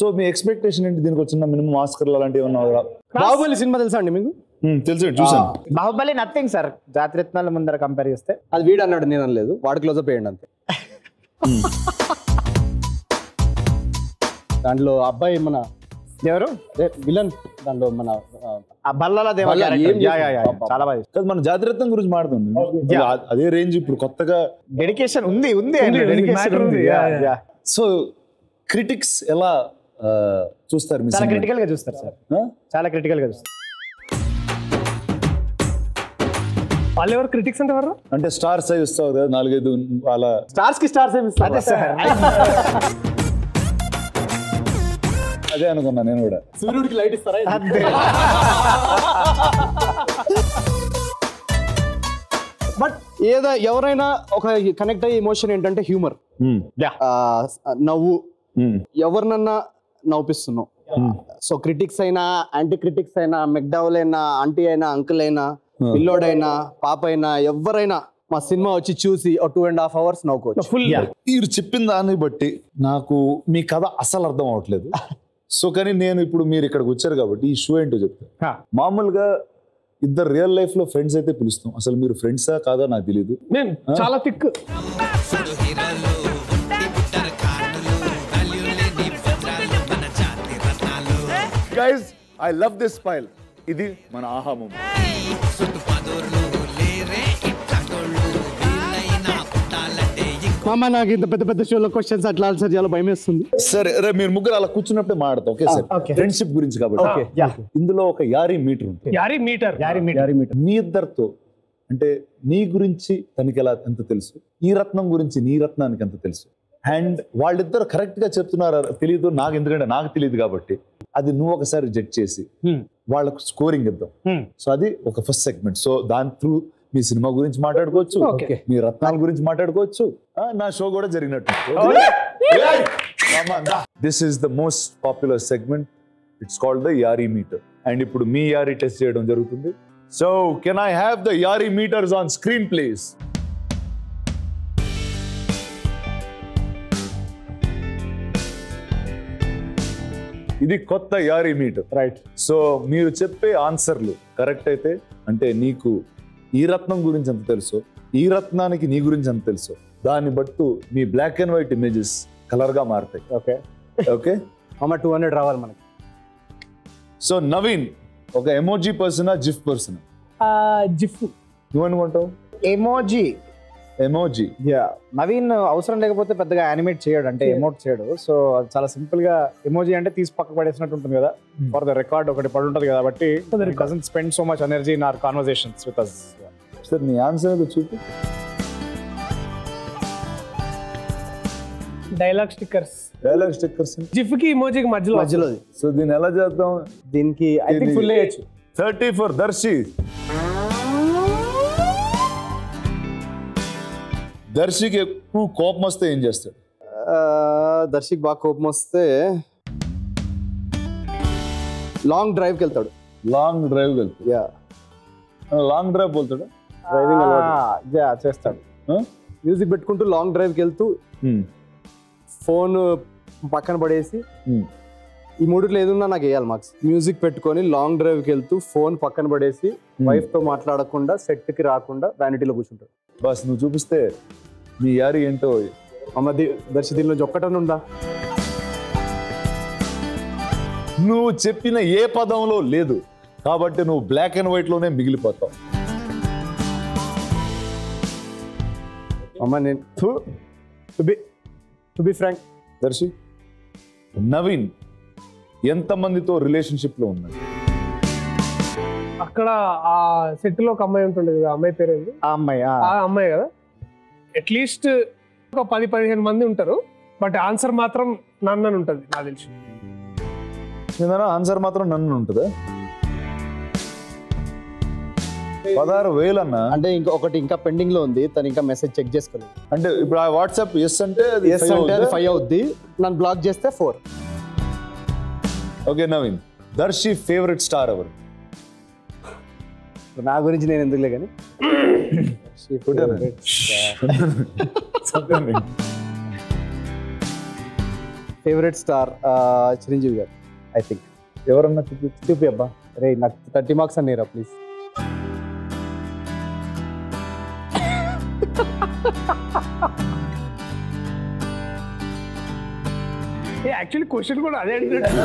So మీ expectation ఏంటి దీనికి వచ్చిన మినిమం ఆస్కర్లు అలాంటివి ఏమన్నా? బాహుబలి సినిమా తెలుసా అండి మీకు? తెలుసు, చూసాను. బాహుబలి నథింగ్ సార్, జాతిరత్నాల ముందర కంపేర్ చేస్తే. అది వీడు అన్నాడు, నేను అనలేదు. వాడు క్లోజప్ వేయండి అంతే. దాంట్లో అబ్బాయి మన ఎవరు విలన్, దాంట్లో మన బల్లల దేవ చాలా బాగా. మన జాతిరత్నం గురించి మాట్లాడుతుంది, అదే రేంజ్ ఇప్పుడు కొత్తగా డెడికేషన్ ఉంది. సో క్రిటిక్స్ ఎలా చూస్తారు? చాలా క్రిటికల్ గా చూస్తారు సార్, చాలా క్రిటికల్ గా చూస్తారు. వాళ్ళు ఎవరు క్రిటిక్స్ అంటే ఎవరు? అంటే స్టార్స్ అవి ఇస్తావు కదా 4-5 వాళ్ళ స్టార్స్ కి స్టార్స్ ఏమి ఇస్తారు? అదే అనుకున్నా నేను కూడా. సూర్యుడికి లైట్ ఇస్తారా? బట్ ఎవరైనా ఒక కనెక్ట్ అయ్యే ఎమోషన్ ఏంటంటే హ్యూమర్, నవ్వు. ఎవరినన్నా నవ్విస్తున్నావు. సో క్రిటిక్స్ అయినా, యాంటీ క్రిటిక్స్ అయినా, మెక్డవల్ అయినా, ఆంటీ అయినా, అంకుల్ అయినా, పిల్లోడైనా, పాప అయినా, ఎవరైనా మా సినిమా వచ్చి చూసి 2.5 hours నవ్వుకోవచ్చు. మీరు చెప్పిన దాన్ని బట్టి నాకు మీ కథ అసలు అర్థం అవట్లేదు. సో కానీ నేను ఇప్పుడు మీరు ఇక్కడికి వచ్చారు కాబట్టి ఈ షో ఏంటో చెప్తాను. మామూలుగా ఇద్దరు రియల్ లైఫ్ లో ఫ్రెండ్స్ అయితే పిలుస్తాం, అసలు మీరు ఫ్రెండ్సా కాదా నాకు తెలియదు. నేను చాలా thick. Guys, I love this smile. ఇది మన ఆహా మూమెంట్. మామ నాకు ఇంత పెద్ద పెద్ద షోలో క్వశ్చన్స్ అట్లా ఆన్సర్ చేయాలో భయం వేస్తుంది. సరే రే, మీరు ముగ్గురు అలా కూర్చున్నప్పుడే మాట్లాడతాం. ఓకే సార్, ఫ్రెండ్షిప్ గురించి కాబట్టి. ఇందులో ఒక యారీ మీటర్ ఉంటుంది. యారీ మీటర్ మీ ఇద్దరితో అంటే నీ గురించి తనకి ఎలా ఎంత తెలుసు, ఈ రత్నం గురించి నీ రత్నానికి ఎంత తెలుసు, అండ్ వాళ్ళిద్దరు కరెక్ట్ గా చెప్తున్నారా తెలియదు నాకు, ఎందుకంటే నాకు తెలియదు కాబట్టి అది నువ్వు ఒకసారి జడ్జ్ చేసి వాళ్ళకు స్కోరింగ్ ఇద్దాం. సో అది ఒక ఫస్ట్ సెగ్మెంట్. సో దాని త్రూ మీ సినిమా గురించి మాట్లాడుకోవచ్చు, మీ రత్నాల గురించి మాట్లాడుకోవచ్చు, నా షో కూడా జరిగినట్టు. This is the most popular segment. It's called the Yaari meter. And ఇప్పుడు మీ యారీ టెస్ట్ చేయడం జరుగుతుంది. So can I have the Yaari meters on screen please? ఇది కొత్త యారీ మీటర్, రైట్? సో మీరు చెప్పే ఆన్సర్లు కరెక్ట్ అయితే అంటే నీకు ఈ రత్నం గురించి ఎంత తెలుసో, ఈ రత్నానికి నీ గురించి ఎంత తెలుసో, దాన్ని బట్టు మీ black and white images colour గా మారుతాయి. ఓకే ఓకే అమ్మ 200 రావాలి మనకి. సో నవీన్ ఒక ఎమోజీ పర్సనా జిఫ్ పర్సనా? జిఫ్. నువ్వనుకుంటావు? ఎమోజీ. ఎమోజీ. నవీన్ అవసరం లేకపోతే పెద్దగా యానిమేట్ చేయడు, అంటే ఎమోట్ చేయడు. సో అది చాలా సింపుల్ గా ఎమోజీ అంటే తీసి పక్క పడేసినట్టు ఉంటుంది కదా, ఫర్ ద రికార్డ్ ఒకటి పడి ఉంటుంది కాబట్టి doesn't spend so much energy in our conversations with us. Sir నీ ఆన్సర్ ఏదో చూపి. Dialogue stickers. Dialogue stickers GIF కి ఎమోజీకి మధ్యలో. సో దీన్ని ఎలా చేద్దాం? దీనికి ఐ థింక్ ఫుల్ వేయచ్చు. 30 ఫర్ దర్శి. దర్శికి ఎక్కువ కోపం వస్తే ఏం చేస్తాడు? దర్శికి బాగా కోపం వస్తే లాంగ్ డ్రైవ్కి వెళ్తాడు. లాంగ్ డ్రైవ్ వెళ్తాడు. లాంగ్ డ్రైవ్ వెళ్తాడు. డ్రైవింగ్ చేస్తాడు. మ్యూజిక్ పెట్టుకుంటూ లాంగ్ డ్రైవ్కి వెళ్తూ ఫోన్ పక్కన పడేసి ఈ మూడిట్లో ఏదున్నా నాకు వేయాలి మార్క్స్. మ్యూజిక్ పెట్టుకొని లాంగ్ డ్రైవ్కి వెళ్తూ ఫోన్ పక్కన పడేసి వైఫ్ తో మాట్లాడకుండా సెట్ కి రాకుండా వ్యానిటీలో కూర్చుంటాడు. బస్ నువ్వు చూపిస్తే నీ యారీ ఏంటో. అమ్మ దర్శి దీనిలో ఒక్కటని ఉందా? నువ్వు చెప్పిన ఏ పదంలో లేదు కాబట్టి నువ్వు బ్లాక్ అండ్ వైట్ లోనే మిగిలిపోతావు. అమ్మ నేను to be frank Darshi, Naveen ఎంతమందితో రిలేషన్షిప్ లో ఉన్నాడు? అక్కడ ఆ సెట్ లో ఒక అమ్మాయి ఉంటుంది కదా, అమ్మాయి పేరు ఏంది? ఆ అమ్మాయి కదా. అట్లీస్ట్ ఒక 10-15 మంది ఉంటారు. బట్ ఆన్సర్ మాత్రం నన్ను అని ఉంటుంది నాకు తెలిసి. ఆన్సర్ మాత్రం నన్ను ఉంటుందా? 16,000 అన్న. అంటే ఇంకొకటి ఇంకా పెండింగ్ లో ఉంది, తను ఇంకా మెసేజ్ చెక్ చేసుకోలేదు. అంటే ఇప్పుడు ఆ వాట్సాప్ ఎస్ అంటే ఎస్ అంటే అది 5 అవుద్ది, నన్ను బ్లాక్ చేస్తే 4. Okay Naveen, Darshi favourite star ఎవరు? నా గురించి నేను ఎందుకులే కానీ ఫేవరెట్ స్టార్ చిరంజీవి గారు ఐ థింక్. ఎవరన్నా చూపి అబ్బా, రే నాకు 30 మార్క్స్ అన్నీరా ప్లీజ్. యాక్చువల్లీ క్వశ్చన్ కూడా అదే అడిగినట్టు